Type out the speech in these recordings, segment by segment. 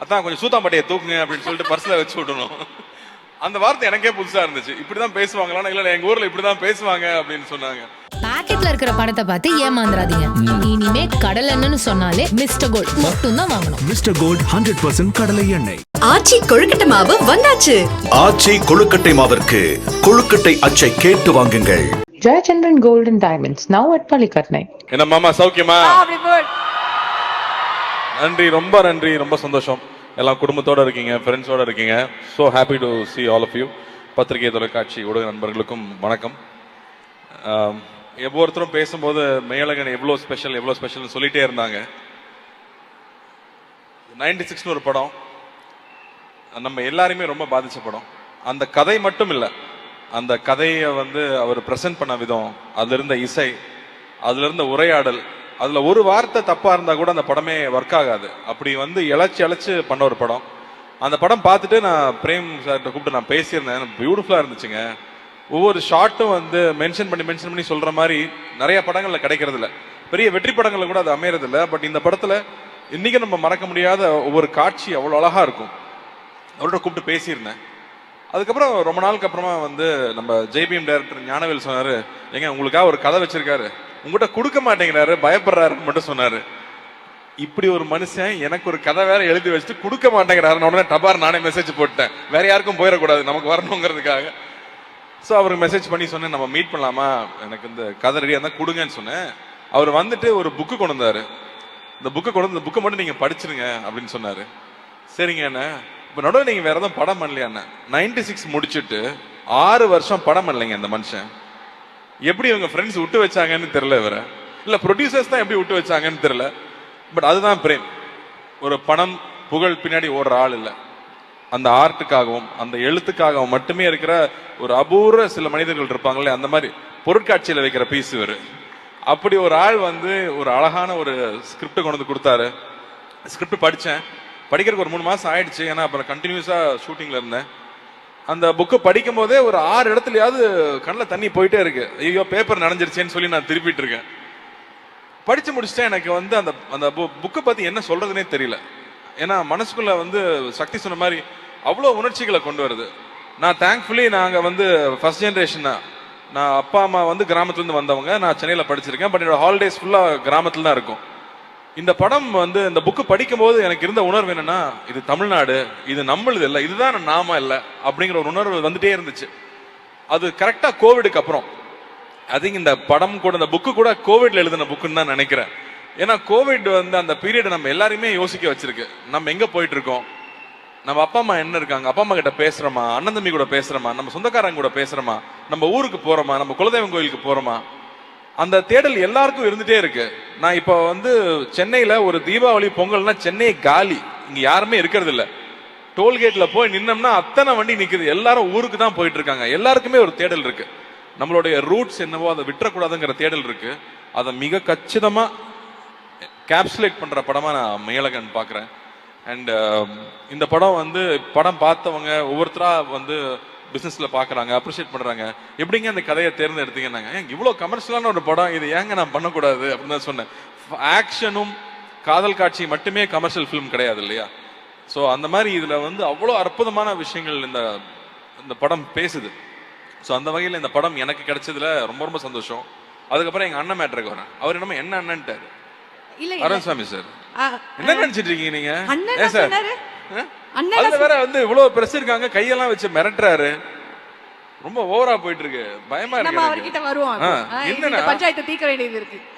அதான் கொஞ்சம் சூத்தாம்பட்டியை தூக்குங்க அப்படின்னு சொல்லிட்டு பர்ஸ்ல வச்சு விடணும். அந்த வார்த்தை எனக்கே புதுசா இருந்துச்சு. இப்படிதான் பேசுவாங்களா? இல்ல எங்க ஊர்ல இப்படிதான் பேசுவாங்க அப்படின்னு சொன்னாங்க. பாக்கெட்ல இருக்கிற படத்தை பார்த்து ஏமாந்துறாதீங்க. இனிமே கடலை எண்ணெய்னு சொன்னாலே மிஸ்டர் கோல்ட் மட்டும் தான் வாங்கணும். மிஸ்டர் கோல்ட் 100% கடலை எண்ணெய். ஆச்சி கொழுக்கட்டை மாவு வந்தாச்சு. ஆச்சி கொழுக்கட்டை மாவிற்கு கொழுக்கட்டை அச்சை கேட்டு வாங்குங்கள். Jayachandran Gold and Diamonds, now at Palikatnai. என்ன மாமா சௌக்கியமா? நன்றி, ரொம்ப நன்றி, ரொம்ப சந்தோஷம். எல்லாம் குடும்பத்தோட இருக்கீங்க, ஃப்ரெண்ட்ஸோட இருக்கீங்க. So happy to see all of you. பத்திரிகை, தொலைக்காட்சி ஊடக நண்பர்களுக்கும் வணக்கம். ஒவ்வொருத்தரும் பேசும்போது மேலகன் எவ்வளோ ஸ்பெஷல்னு சொல்லிட்டே இருந்தாங்க. 96 ஒரு படம் நம்ம எல்லாருமே ரொம்ப பாதிச்ச படம். அந்த கதை மட்டும் இல்லை, அந்த கதையை அவர் பிரசன்ட் பண்ண விதம், அதுல இருந்த இசை, அதுல இருந்த உரையாடல், அதுல ஒரு வார்த்தை தப்பா இருந்தா கூட அந்த படமே ஒர்க் ஆகாது. அப்படி இழைச்சு பண்ண ஒரு படம். அந்த படம் பார்த்துட்டு நான் பிரேம் சார்கிட்ட கூப்பிட்டு நான் பேசியிருந்தேன். பியூட்டிஃபுல்லா இருந்துச்சுங்க. ஒவ்வொரு ஷார்ட்டும் மென்ஷன் பண்ணி சொல்ற மாதிரி நிறைய படங்கள்ல கிடைக்கிறது இல்லை. பெரிய வெற்றி படங்கள்ல கூட அது அமையறது இல்லை. பட் இந்த படத்துல இன்னைக்கு நம்ம மறக்க முடியாத ஒவ்வொரு காட்சி அவ்வளவு அழகா இருக்கும். அவர்கிட்ட கூப்பிட்டு பேசியிருந்தேன். அதுக்கப்புறம் ரொம்ப நாளுக்கு அப்புறமா நம்ம ஜெய்பிஎம் டைரக்டர் ஞானவேல் சொன்னாரு, ஏங்க உங்களுக்காக ஒரு கதை வச்சிருக்காரு, உங்ககிட்ட கொடுக்க மாட்டேங்கிறாரு, பயப்படுறாருன்னு மட்டும் சொன்னாரு. இப்படி ஒரு மனுஷன் எனக்கு ஒரு கதை வேற எழுதி வச்சுட்டு கொடுக்க மாட்டேங்கிறாருன்னு உடனே டபார் நானே மெசேஜ் போட்டேன். வேற யாருக்கும் போயிடக்கூடாது, நமக்கு வரணுங்கிறதுக்காக. ஸோ அவருக்கு மெசேஜ் பண்ணி சொன்னேன், நம்ம மீட் பண்ணலாமா, எனக்கு இந்த கதை ரெடியாக இருந்தால் கொடுங்கன்னு சொன்னேன். அவர் ஒரு புக்கு கொண்டு வந்தாரு. இந்த புக்கை மட்டும் நீங்க படிச்சிருங்க அப்படின்னு சொன்னாரு. சரிங்க என்ன, இப்ப நடுவில் நீங்க வேற எதுவும் படம் பண்ணலையா? 96 முடிச்சுட்டு 6 வருஷம் படம் பண்ணலைங்க இந்த மனுஷன். எப்படி இவங்க ஃப்ரெண்ட்ஸ் விட்டு வச்சாங்கன்னு தெரியல, வேற இல்ல ப்ரொடியூசர்ஸ் தான் எப்படி விட்டு வச்சாங்கன்னு தெரியல. பட் அதுதான் பிரேம். ஒரு பணம் புகழ் பின்னாடி ஓடுற ஆள் இல்லை. அந்த ஆர்ட்டுக்காகவும் அந்த எழுத்துக்காகவும் மட்டுமே இருக்கிற ஒரு அபூர்வ சில மனிதர்கள் இருப்பாங்களே, அந்த மாதிரி பொருட்காட்சியில வைக்கிற பீஸ் இவரு. அப்படி ஒரு ஆள் ஒரு அழகான ஒரு ஸ்கிரிப்ட் கொண்டு வந்து கொடுத்தாரு. ஸ்கிரிப்ட் படிச்சேன். படிக்கிறதுக்கு ஒரு 3 மாசம் ஆயிடுச்சு. ஏன்னா அப்புறம் கண்டினியூஸா ஷூட்டிங்ல இருந்தேன். அந்த புக்கு படிக்கும் போதே ஒரு 6 இடத்துலயாவது கண்ணில் தண்ணி போயிட்டே இருக்கு. ஐயோ பேப்பர் நனைஞ்சிருச்சேன்னு சொல்லி நான் திருப்பிட்டு இருக்கேன். படிச்சு முடிச்சுட்டேன். எனக்கு அந்த அந்த புக்கை பத்தி என்ன சொல்றதுனே தெரியல. ஏன்னா மனசுக்குள்ள சக்தி சொன்ன மாதிரி அவ்வளோ உணர்ச்சிகளை கொண்டு வருது. நான் தேங்க்ஃபுல்லி நாங்க ஃபர்ஸ்ட் ஜெனரேஷன் தான். நான் அப்பா அம்மா கிராமத்துல இருந்து வந்தவங்க. நான் சென்னையில படிச்சிருக்கேன். பட் என்னோட ஹாலிடேஸ் ஃபுல்லா கிராமத்துல தான் இருக்கும். இந்த படம் இந்த புக்கு படிக்கும் போது எனக்கு இருந்த உணர்வு என்னன்னா, இது தமிழ்நாடு, இது நம்மளுது இல்லை, இதுதான் நாம இல்லை அப்படிங்கிற ஒரு உணர்வு வந்துட்டே இருந்துச்சு. அது கரெக்டா கோவிடுக்கு அப்புறம். அது இந்த படம் கூட இந்த புக்கு கூட கோவிட்ல எழுதின புக்குன்னு தான் நினைக்கிறேன். ஏன்னா கோவிட் அந்த பீரியட் நம்ம எல்லாருமே யோசிக்க வச்சிருக்கு. நம்ம எங்க போயிட்டு இருக்கோம், நம்ம அப்பா அம்மா என்ன இருக்காங்க, அப்பா அம்மா கிட்ட பேசுறோமா, அண்ணன் தம்பி கூட பேசுறோமா, நம்ம சொந்தக்காரங்க கூட பேசுறோமா, நம்ம ஊருக்கு போறோமா, நம்ம குலதெய்வம் கோயிலுக்கு போறோமா, அந்த தேடல் எல்லாருக்கும் இருந்துட்டே இருக்கு. நான் இப்போ சென்னையில ஒரு தீபாவளி பொங்கல்னா சென்னை காலி, இங்க யாருமே இருக்கிறது இல்ல. டோல்கேட்ல போய் நின்னோம்னா அத்தனை வண்டி நிக்குது. எல்லாரும் ஊருக்கு தான் போயிட்டு இருக்காங்க. எல்லாருக்குமே ஒரு தேடல் இருக்கு. நம்மளுடைய ரூட்ஸ் என்னவோ அதை விட்டுறக்கூடாதுங்கிற தேடல் இருக்கு. அதை மிக கச்சிதமா கேப்சுலேட் பண்ற படமா நான் மேலகன் பாக்குறேன். அண்ட் இந்த படம் படம் பார்த்தவங்க ஒவ்வொருத்தரா பிசினஸ்ல பாக்குறாங்க, அப்ரிஷியேட் பண்றாங்க. எப்படிங்க அந்த கதையை தேர்ந்தெடுத்தீங்கன்னாங்க, இவ்வளவு கமர்ஷியலான ஒரு படம், இது ஏங்க நான் பண்ணக்கூடாது அப்படின்னு தான் சொன்னேன். ஆக்ஷனும் காதல் காட்சி மட்டுமே கமர்ஷியல் ஃபிலிம் கிடையாது இல்லையா? ஸோ அந்த மாதிரி இதுல அவ்வளோ அற்புதமான விஷயங்கள் இந்த படம் பேசுது. ஸோ அந்த வகையில் இந்த படம் எனக்கு கிடைச்சதுல ரொம்ப ரொம்ப சந்தோஷம். அதுக்கப்புறம் எங்க அண்ணன் மேட்ருக்கு வரேன். அவர் என்னமோ என்ன அண்ணன்ட்டாரு, அருண்சாமி சார் என்ன நினைச்சிட்டு இருக்கீங்க நீங்க? சார் அதுல வேற இவ்வளவு பிரஸ் இருக்காங்க, கையெல்லாம் வச்சு மிரட்டுறாரு. ரொம்ப ஓவரா போயிட்டு இருக்கு, பயமா இருக்கு.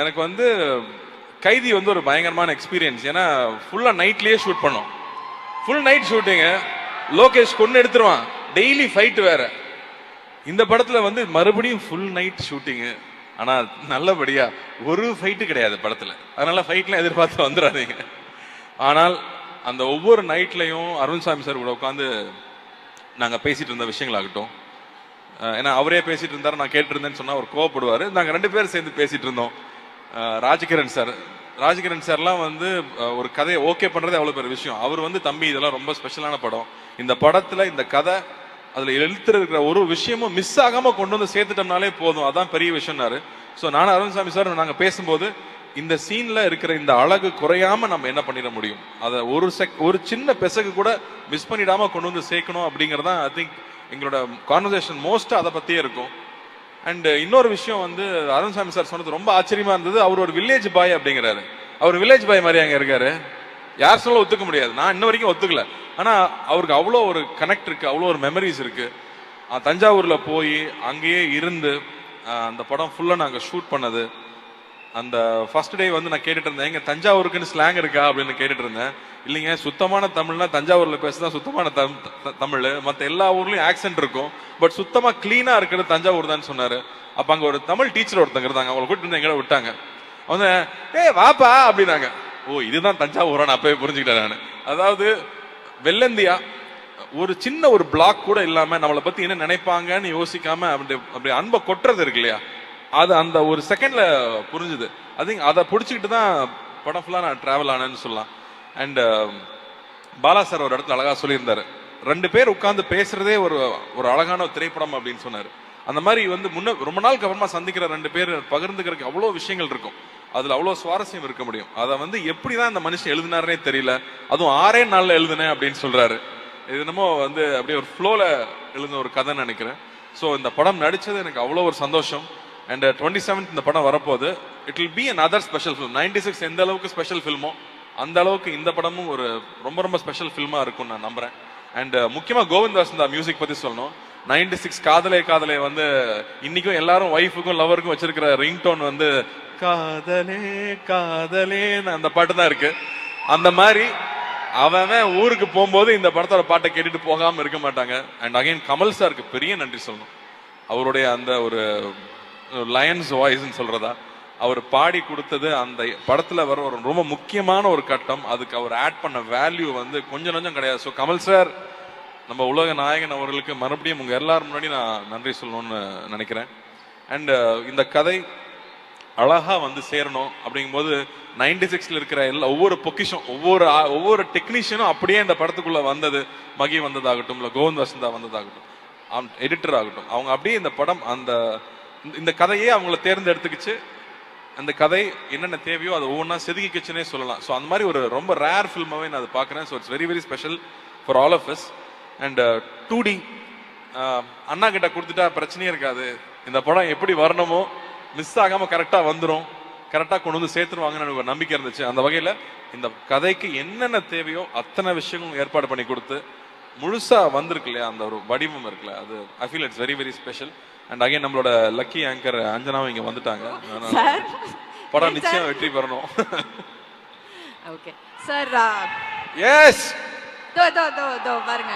எனக்கு கைதி ஒரு பயங்கரமான எக்ஸ்பீரியன்ஸ். ஏன்னா ஃபுல்லா நைட்லயே ஷூட் பண்ணோம். Full night shooting. லோகேஷ் கொண்டு எடுத்துருவான், டெய்லி ஃபைட் வேற. இந்த படத்துல மறுபடியும் ஃபுல் நைட் ஷூட்டிங். ஆனா நல்லபடியா ஒரு ஃபைட்டு கிடையாது படத்துல. அதனால ஃபைட்லாம் எதிர்பார்த்து வந்துடாதீங்க. ஆனால் அந்த ஒவ்வொரு நைட்லையும் அருண்சாமி சார் கூட உட்காந்து நாங்க பேசிட்டு இருந்த விஷயங்களாகட்டும், ஏன்னா அவரே பேசிட்டு இருந்தாரு, நான் கேட்டு இருந்தேன்னு சொன்னா அவர் கோவப்படுவாரு. நாங்க 2 பேரும் சேர்ந்து பேசிட்டு இருந்தோம். ராஜகிரண் சார்லாம் ஒரு கதையை ஓகே பண்றது அவ்வளவு பெரிய விஷயம். அவர் தம்பி இதெல்லாம் ரொம்ப ஸ்பெஷலான படம். இந்த படத்துல இந்த கதை அதுல எழுத்து இருக்கிற ஒரு விஷயமும் மிஸ் ஆகாம கொண்டு சேர்த்துட்டோம்னாலே போதும், அதான் பெரிய விஷயம்னாரு. ஸோ நானும் அருண்சாமி சார் நாங்க பேசும்போது இந்த சீன்ல இருக்கிற இந்த அழகு குறையாம நம்ம என்ன பண்ணிட முடியும், அதை ஒரு சின்ன பெசகு கூட மிஸ் பண்ணிடாம கொண்டு வந்து சேர்க்கணும் அப்படிங்கறதான் ஐ திங்க் எங்களோட கான்வர்சேஷன் மோஸ்ட் அதை பத்தியே இருக்கும். அண்ட் இன்னொரு விஷயம் வந்து அருண்சாமி சார் சொன்னது ரொம்ப ஆச்சரியமா இருந்தது. அவர் ஒரு வில்லேஜ் பாய் அப்படிங்கிறாரு. அவர் வில்லேஜ் பாய் மாதிரி அங்க இருக்காரு. யார் சொல்ல ஒத்துக்க முடியாது, நான் இன்ன வரைக்கும் ஒத்துக்கல. ஆனா அவருக்கு அவ்வளோ ஒரு கனெக்ட் இருக்கு, அவ்வளோ ஒரு மெமரிஸ் இருக்கு. தஞ்சாவூர்ல போய் அங்கேயே இருந்து அந்த படம் ஃபுல்லா நாங்க ஷூட் பண்ணது. அந்த ஃபர்ஸ்ட் டே வந்து நான் கேட்டுட்டு இருந்தேன், எங்க தஞ்சாவூருக்குன்னு ஸ்லாங் இருக்கா அப்படின்னு கேட்டுட்டு இருந்தேன். இல்லைங்க, சுத்தமான தமிழ்னா தஞ்சாவூர்ல பேசுதான் சுத்தமான தமிழ், மற்ற எல்லா ஊர்லயும் ஆக்சென்ட் இருக்கும், பட் சுத்தமா கிளீனா இருக்கிறது தஞ்சாவூர் தான் சொன்னாரு. அப்ப அங்க ஒரு தமிழ் டீச்சர் ஒருத்தங்க இருந்தாங்க, அவங்களை கூட்டிட்டு எங்களை விட்டாங்க. அவங்க வாப்பா அப்படின்னாங்க. ஓ இதுதான் தஞ்சாவூரா, நான் அப்பவே புரிஞ்சுக்கிட்டேன் நான். அதாவது வெள்ளந்தியா ஒரு சின்ன ஒரு பிளாக் கூட இல்லாம நம்மளை பத்தி என்ன நினைப்பாங்கன்னு யோசிக்காம அப்படி அன்பை கொட்டுறது இருக்கு இல்லையா, அது அந்த ஒரு செகண்ட்ல புரிஞ்சுது. அதை பிடிச்சிக்கிட்டு தான் படம் ஃபுல்லா நான் டிராவல் ஆனேன்னு சொல்லலாம். அண்ட் பாலா சார் ஒரு இடத்துல அழகா சொல்லியிருந்தாரு, 2 பேர் உட்கார்ந்து பேசுறதே ஒரு அழகான ஒரு திரைப்படம் அப்படின்னு சொன்னாரு. அந்த மாதிரி வந்து ரொம்ப நாளுக்கு அப்புறமா சந்திக்கிற 2 பேர் பகிர்ந்துக்கிறதுக்கு அவ்வளோ விஷயங்கள் இருக்கும், அதுல அவ்வளோ சுவாரஸ்யம் இருக்க முடியும். அதை வந்து எப்படிதான் இந்த மனுஷன் எழுதினாருனே தெரியல, அதுவும் 6 நாள்ல எழுதுனேன் அப்படின்னு சொல்றாரு. இது என்னமோ வந்து அப்படியே ஒரு ஃப்ளோல எழுதின ஒரு கதைன்னு நினைக்கிறேன். ஸோ இந்த படம் நடிச்சது எனக்கு அவ்வளோ ஒரு சந்தோஷம். அண்ட் 27th இந்த படம் வரப்போகுது. It will be another special film. 96 எந்த அளவுக்கு ஸ்பெஷல் ஃபில்மோ அந்த அளவுக்கு இந்த படமும் ஒரு ரொம்ப ஸ்பெஷல் ஃபில்மா இருக்கும்னு நான் நம்புறேன். அண்ட் முக்கியமா கோவிந்த் வசந்தா மியூசிக் பத்தி சொல்லணும். 96 காதலே காதலே வந்து இன்னைக்கும் எல்லாரும் ஒய்ஃபுக்கும் லவருக்கும் வச்சிருக்கிற ரிங்டோன் வந்து காதலே காதலேன்னு அந்த பாட்டு தான் இருக்கு. அந்த மாதிரி அவன் ஊருக்கு போகும்போது இந்த படத்தோட பாட்டை கேட்டுட்டு போகாம இருக்க மாட்டாங்க. அண்ட் அகைன் கமல் சாருக்கு பெரிய நன்றி சொல்லணும். அவருடைய அந்த ஒரு லயன்ஸ் வாய்ஸ்ன்னு சொல்றதா, அவர் பாடி கொடுத்தது அந்த படத்துல வர ஒரு ரொம்ப முக்கியமான ஒரு கட்டம். அதுக்கு அவர் ஆட் பண்ண வேல்யூ வந்து கொஞ்சம் கிடையாது. ஸோ கமல் சார், நம்ம உலக நாயகன் அவர்களுக்கு மறுபடியும் உங்க எல்லாரும் முன்னாடி நான் நன்றி சொல்லணும்னு நினைக்கிறேன். அண்ட் இந்த கதை அழகா வந்து சேரணும் அப்படிங்கும்போது 96ல இருக்கிற ஒவ்வொரு பொக்கிஷம், ஒவ்வொரு டெக்னீஷியனும் அப்படியே இந்த படத்துக்குள்ள வந்தது. மகி வந்ததாகட்டும், இல்ல கோவிந்த் வசந்தா வந்ததாகட்டும், எடிட்டர் ஆகட்டும், அவங்க அப்படியே இந்த படம் இந்த கதையே அவங்கள தேர்ந்தெடுத்துக்கிச்சு. அந்த கதை என்னென்ன தேவையோ அதை ஒவ்வொன்றா செதுக்கிச்சுன்னே சொல்லலாம். ஸோ அந்த மாதிரி ஒரு ரொம்ப ரேர் ஃபில்மாவே நான் அதை பார்க்குறேன். So it's very special for all of us. And 2D அண்ணா கிட்ட கொடுத்துட்டா பிரச்சனையே இருக்காது. இந்த படம் எப்படி வரணுமோ மிஸ் ஆகாம கரெக்டா வந்துடும், கரெக்டா கொண்டு வந்து சேர்த்துருவாங்கன்னு எனக்கு ஒரு நம்பிக்கை இருந்துச்சு. அந்த வகையில இந்த கதைக்கு என்னென்ன தேவையோ அத்தனை விஷயங்களும் ஏற்பாடு பண்ணி கொடுத்து முழுசா வந்திருக்கு இல்லையா, அந்த ஒரு வடிவம் இருக்குல்ல, அது I feel it's very special. And again நம்மளோட லக்கி ஆங்கர் அஞ்சனாவும் இங்க வந்துட்டாங்க. படம் நிச்சயம் வெற்றி பெறணும். Okay sir. எஸ், பாருங்க.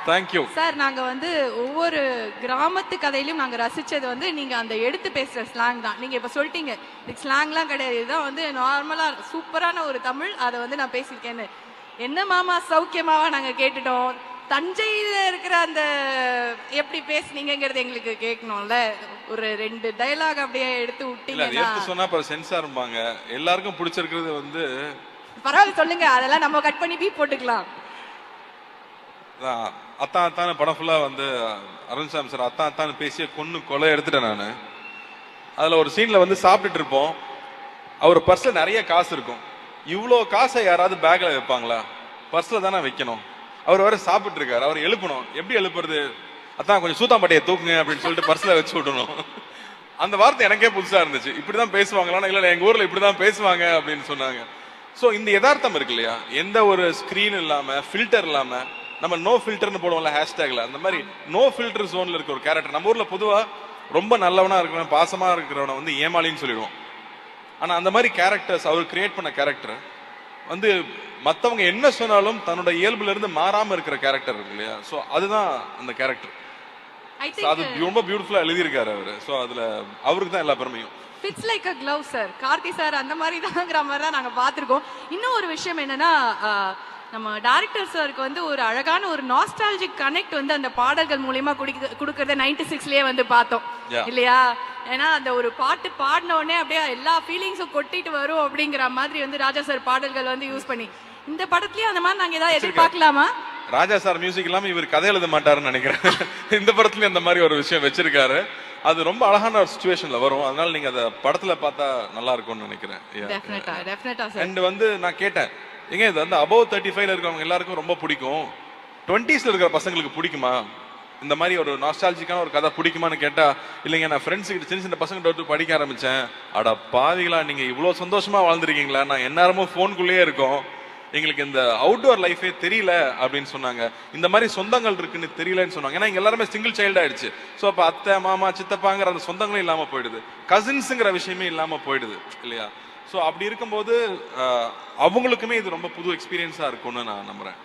Thank you sir. நாங்க வந்து ஒவ்வொரு கிராமத்து கதையிலும் நாங்க ரசிச்சது வந்து நீங்க அந்த எடுத்து பேசுற ஸ்லாங் தான். நீங்க இப்ப சொல்லிட்டீங்க இதுக்கு ஸ்லாங்லாம் கிடையாது, இதுதான் வந்து நார்மலா சூப்பரான ஒரு தமிழ், அதை வந்து நான் பேசியிருக்கேன்னு. என்ன மாமா சௌக்கியமாவா நாங்க கேட்டுட்டோம். தஞ்சையில இருக்கிற அந்த எப்படி பேசுனீங்கிறது எங்களுக்கு கேட்கணும்ல. ஒரு 2 டயலாக் அப்படியே எடுத்து விட்டீங்கன்னா சொன்னா சென்சார் இருப்பாங்க. எல்லாருக்கும் பிடிச்சிருக்கிறது வந்து பரவாயில்ல சொல்லுங்க, அதெல்லாம் நம்ம கட் பண்ணி பீப் போட்டுக்கலாம். அத்தான் படம் ஃபுல்லா வந்து அருண்சாமி சார் அத்தான் பேசிய கொலை எடுத்துட்டேன் நான். அதுல ஒரு சீன்ல வந்து சாப்பிட்டுட்டு இருப்போம், அவர் பர்ஸ்ல நிறைய காசு இருக்கும். இவ்வளோ காசை யாராவது பேக்ல வைப்பாங்களா? பர்ஸ்ல தானே வைக்கணும். அவர் வர சாப்பிட்டு இருக்காரு, அவர் எழுப்பணும். எப்படி எழுப்புறது? அதான் கொஞ்சம் சூத்தாம்பட்டையை தூக்குங்க அப்படின்னு சொல்லிட்டு பர்ஸ்ல வச்சு விடணும். அந்த வார்த்தை எனக்கே புதுசா இருந்துச்சு. இப்படிதான் பேசுவாங்களா? இல்ல எங்க ஊர்ல இப்படிதான் பேசுவாங்க அப்படின்னு சொன்னாங்க. சோ இந்த யதார்த்தம் இருக்கு இல்லையா, எந்த ஒரு ஸ்கிரீன் இல்லாம ஃபில்டர் இல்லாம, நம்ம நோ ஃபில்டர்னு போடுவோம்ல ஹேஷ்டேக்ல, அந்த மாதிரி நோ ஃபில்டர் ஜோன்ல இருக்க ஒரு கேரக்டர். நம்ம ஊர்ல பொதுவா ரொம்ப நல்லவனா இருக்கிறவன், பாசமா இருக்கிறவனை வந்து ஏமாளின்னு சொல்லிடுவோம். ஆனா அந்த மாதிரி கேரக்டர்ஸ் அவர் கிரியேட் பண்ண கேரக்டர் வந்து மத்தவங்க என்ன சொன்னாலும் தன்னோட இயல்புல இருந்து மாறாம இருக்கிற கேரக்டர் இருக்கு இல்லையா. சோ அதுதான் அந்த கேரக்டர். அது ரொம்ப பியூட்டிஃபுல்லா எழுதியிருக்காரு அவரு. சோ அதுல அவருக்கு தான் எல்லா பெருமையும். Fits like a glove sir. Karthi sir அந்த மாதிரி தான்ங்கிற மாதிரி தான் நாங்க பாத்திருக்கோம். இன்னும் ஒரு விஷயம் என்னன்னா, நம்ம டைரக்டர் சாருக்கு வந்து ஒரு அழகான ஒரு நாஸ்டாலஜிக் கனெக்ட் வந்து அந்த பாடல்கள் மூலமா கொடுக்கறத 96லயே வந்து பார்த்தோம் இல்லையா. ஏன்னா அந்த ஒரு பாட்டு பாடின உடனே அப்படியே எல்லா ஃபீலிங்ஸும் கொட்டிட்டு வரும் அப்படிங்கிற மாதிரி வந்து ராஜா சார் பாடல்கள் வந்து யூஸ் பண்ணி இந்த படத்துலயும் அந்த மாதிரி நாங்க ஏதாவது எதிர்பார்க்கலாமா? ராஜா சார் மியூசிக் இல்லாம இவர் கதை எழுத மாட்டாருன்னு நினைக்கிறேன். இந்த படத்துலயும் அந்த மாதிரி ஒரு விஷயம் வச்சிருக்காரு. அது ரொம்ப அழகான ஒரு சுச்சுவேஷன்ல வரும். அதனால நீங்க அதை படத்துல பார்த்தா நல்லா இருக்கும்னு நினைக்கிறேன். டெஃபினட்டா சார். அண்ட் வந்து நான் கேட்டேன், ஏங்க இது வந்து above 35 இருக்கிறவங்க எல்லாருக்கும் ரொம்ப பிடிக்கும், 20s இருக்கிற பசங்களுக்கு பிடிக்குமா, இந்த மாதிரி ஒரு நாஸ்டாலஜிக்கான ஒரு கதை பிடிக்குமான்னு கேட்டா, இல்லைங்க நான் ஃப்ரெண்ட்ஸ் கிட்ட சின்ன சின்ன பசங்க வந்து படிக்க ஆரம்பிச்சேன். அட பாவிகளா, நீங்க இவ்வளவு சந்தோஷமா வாழ்ந்துருக்கீங்களா, நான் எந்நேரமும் போனுக்குள்ளேயே இருக்கோம், எங்களுக்கு இந்த அவுட்டோர் லைஃபே தெரியல அப்படின்னு சொன்னாங்க. இந்த மாதிரி சொந்தங்கள் இருக்குன்னு தெரியலன்னு சொன்னாங்க. ஏன்னா இங்க எல்லாருமே சிங்கிள் சைல்டு ஆயிடுச்சு. ஸோ அப்ப அத்தை மாமா சித்தப்பாங்கிற அந்த சொந்தங்களும் இல்லாம போயிடுது, கசின்ஸுங்கிற விஷயமே இல்லாம போயிடுது இல்லையா? ஸோ அப்படி இருக்கும்போது அவங்களுக்குமே இது ரொம்ப புது எக்ஸ்பீரியன்ஸா இருக்கும்னு நான் நம்புறேன்.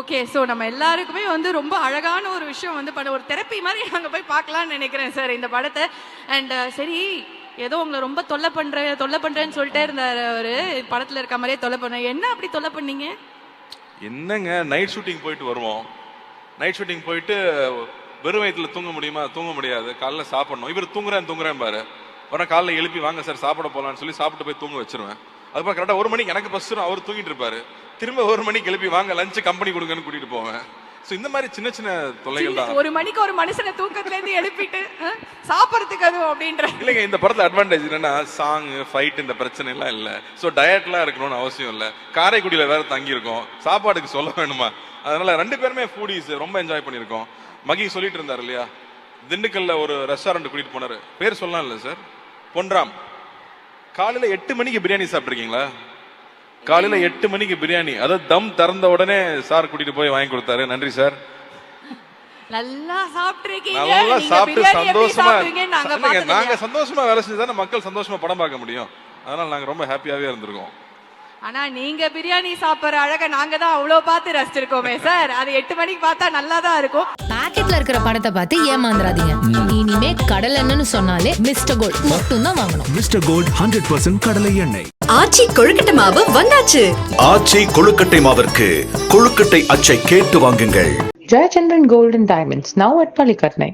ஓகே, ஸோ நம்ம எல்லாருக்குமே வந்து ரொம்ப அழகான ஒரு விஷயம் வந்து பண்ண ஒரு தெரப்பி மாதிரி நாங்கள் போய் பார்க்கலாம்னு நினைக்கிறேன் சார் இந்த படத்தை. அண்ட் சரி, ஏதோ உங்களை ரொம்ப தொல்லை பண்றேன்னு சொல்லிட்டே இருந்தார் அவரு, படத்துல இருக்க மாதிரியே தொல்லை பண்றேன். என்ன அப்படி தொல்லை பண்ணீங்க? என்னங்க, நைட் ஷூட்டிங் போயிட்டு வருவோம். நைட் ஷூட்டிங் போயிட்டு வெறும் வயிற்றுல தூங்க முடியுமா? தூங்க முடியாது. காலைல சாப்பிடணும். இவர் தூங்குறேன் பாரு, உடனே காலைல எழுப்பி வாங்க சார் சாப்பிட போகலான்னு சொல்லி சாப்பிட்டு போய் தூங்க வச்சிருவேன். அதுக்கப்புறம் கரெக்டாக 1 மணிக்கு எனக்கு பஸ்ஸும் அவர் தூங்கிட்டு இருப்பாரு. திரும்ப 1 மணிக்கு எழுப்பி வாங்க லஞ்சு கம்பெனி கொடுங்கன்னு கூட்டிட்டு போவேன். ஸோ இந்த மாதிரி சின்ன சின்ன தொல்லைகள் தான். 1 மணிக்கு ஒரு மனுஷனை தூக்கத்துல இருந்து எழுப்பிட்டு சாப்பிட்றதுக்கு அதுவும் அப்படின்ற இல்லைங்க, இந்த படத்துல அட்வான்டேஜ் என்னன்னா சாங் ஃபைட் இந்த பிரச்சனை எல்லாம் இல்ல. ஸோ டயட்லாம் இருக்கணும்னு அவசியம் இல்லை. காரைக்குடியில வேற தங்கி இருக்கோம், சாப்பாடுக்கு சொல்ல வேணுமா? அதனால 2 பேருமே ஃபூடிஸ், ரொம்ப என்ஜாய் பண்ணியிருக்கோம். மகி சொல்லிட்டு இருந்தாரு இல்லையா, திண்டுக்கல்ல ஒரு ரெஸ்டாரண்ட் கூட்டிட்டு போனாரு, பேர் சொல்லலாம் இல்ல சார், பொன்ராம். காலையில 8 மணிக்கு பிரியாணி சாப்பிட்டுருக்கீங்களா? காலையில 8 மணிக்கு பிரியாணி, அதாவது தம் திறந்த உடனே சார் கூட்டிட்டு போய் வாங்கி கொடுத்தாரு. நன்றி சார். நல்லா சாப்பிட்டுருக்கீங்க. நல்லா சாப்பிட்டு சந்தோஷமா நாங்க நாங்க சந்தோஷமா வேலை செஞ்சுதானே மக்கள் சந்தோஷமா படம் பார்க்க முடியும். அதனால நாங்க ரொம்ப ஹாப்பியாவே இருந்திருக்கோம். ஆனா நீங்க பிரியாணி சாப்பிடுற அழக நாங்க தான் அவ்வளவு பார்த்து ரசிச்சிருக்கோமே சார். அது 8 மணிக்கு பார்த்தா நல்லா தான் இருக்கும். பாக்கெட்ல இருக்கிற படத்தை பார்த்து ஏமாந்துராதீங்க. இனிமே கடல் எண்ணெய்னு சொன்னாலே மிஸ்டர் கோல்ட் மட்டும் தான் வாங்கணும். மிஸ்டர் கோல்ட் 100% கடலை எண்ணெய். ஆச்சி கொழுக்கட்டை மாவு வந்தாச்சு. ஆச்சி கொழுக்கட்டை மாவிற்கு கொழுக்கட்டை அச்சை கேட்டு வாங்குங்கள். Jayachandran Gold and Diamonds, now at Palikatnai.